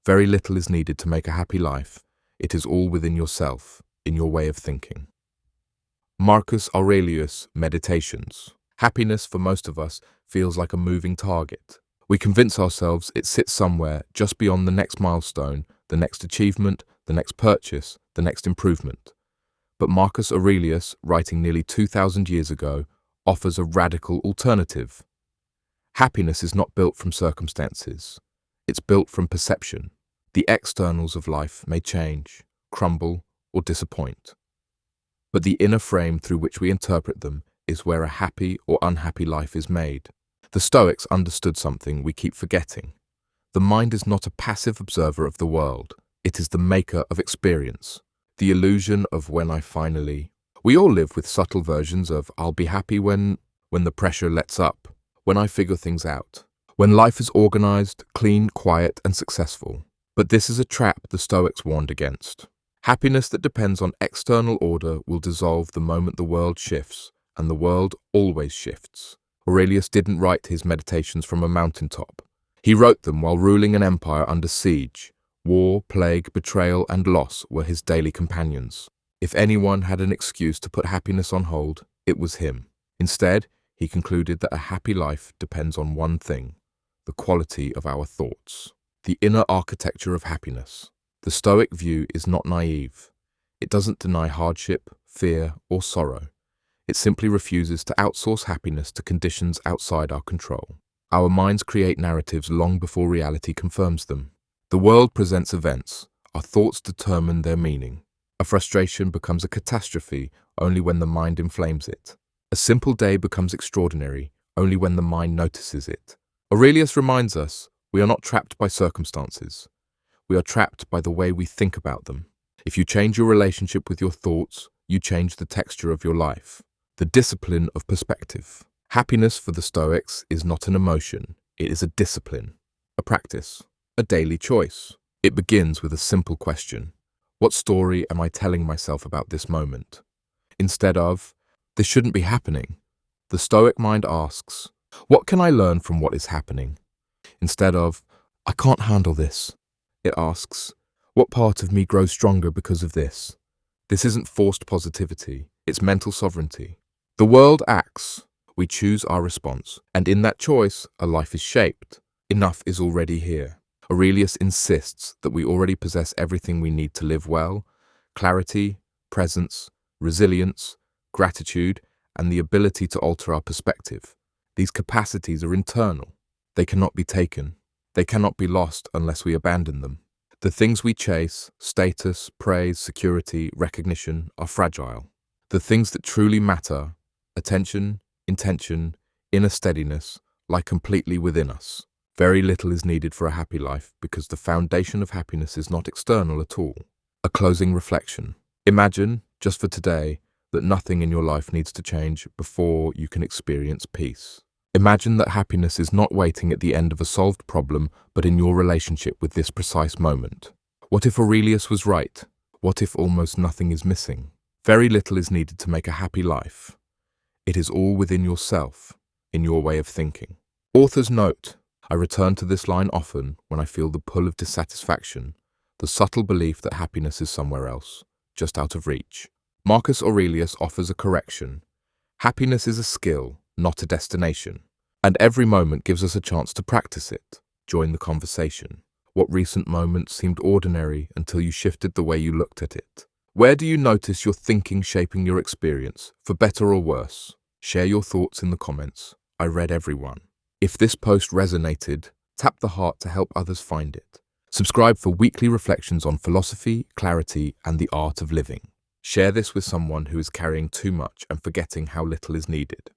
Very little is needed to make a happy life. It is all within yourself, in your way of thinking. Marcus Aurelius Meditations. Happiness for most of us feels like a moving target. We convince ourselves it sits somewhere just beyond the next milestone, the next achievement, the next purchase, the next improvement. But Marcus Aurelius, writing nearly 2,000 years ago, offers a radical alternative. Happiness is not built from circumstances. It's built from perception. The externals of life may change, crumble, or disappoint. But the inner frame through which we interpret them is where a happy or unhappy life is made. The Stoics understood something we keep forgetting. The mind is not a passive observer of the world. It is the maker of experience. The illusion of when I finally... We all live with subtle versions of I'll be happy when the pressure lets up, when I figure things out, when life is organized, clean, quiet, and successful. But this is a trap the Stoics warned against. Happiness that depends on external order will dissolve the moment the world shifts, and the world always shifts. Aurelius didn't write his meditations from a mountaintop. He wrote them while ruling an empire under siege. War, plague, betrayal, and loss were his daily companions. If anyone had an excuse to put happiness on hold, it was him. Instead, he concluded that a happy life depends on one thing: the quality of our thoughts. The inner architecture of happiness. The Stoic view is not naive. It doesn't deny hardship, fear, or sorrow. It simply refuses to outsource happiness to conditions outside our control. Our minds create narratives long before reality confirms them. The world presents events. Our thoughts determine their meaning. A frustration becomes a catastrophe only when the mind inflames it. A simple day becomes extraordinary only when the mind notices it. Aurelius reminds us we are not trapped by circumstances. We are trapped by the way we think about them. If you change your relationship with your thoughts, you change the texture of your life. The discipline of perspective. Happiness for the Stoics is not an emotion. It is a discipline, a practice, a daily choice. It begins with a simple question. What story am I telling myself about this moment? Instead of, this shouldn't be happening, the Stoic mind asks, what can I learn from what is happening? Instead of, I can't handle this, it asks, what part of me grows stronger because of this? This isn't forced positivity, it's mental sovereignty. The world acts, we choose our response, and in that choice, a life is shaped. Enough is already here. Aurelius insists that we already possess everything we need to live well: clarity, presence, resilience, gratitude, and the ability to alter our perspective. These capacities are internal. They cannot be taken. They cannot be lost unless we abandon them. The things we chase, status, praise, security, recognition, are fragile. The things that truly matter, attention, intention, inner steadiness, lie completely within us. Very little is needed for a happy life because the foundation of happiness is not external at all. A closing reflection. Imagine, just for today, that nothing in your life needs to change before you can experience peace. Imagine that happiness is not waiting at the end of a solved problem, but in your relationship with this precise moment. What if Aurelius was right? What if almost nothing is missing? Very little is needed to make a happy life. It is all within yourself, in your way of thinking. Author's note. I return to this line often when I feel the pull of dissatisfaction, the subtle belief that happiness is somewhere else, just out of reach. Marcus Aurelius offers a correction. Happiness is a skill, not a destination. And every moment gives us a chance to practice it. Join the conversation. What recent moment seemed ordinary until you shifted the way you looked at it? Where do you notice your thinking shaping your experience, for better or worse? Share your thoughts in the comments. I read everyone. If this post resonated, tap the heart to help others find it. Subscribe for weekly reflections on philosophy, clarity, and the art of living. Share this with someone who is carrying too much and forgetting how little is needed.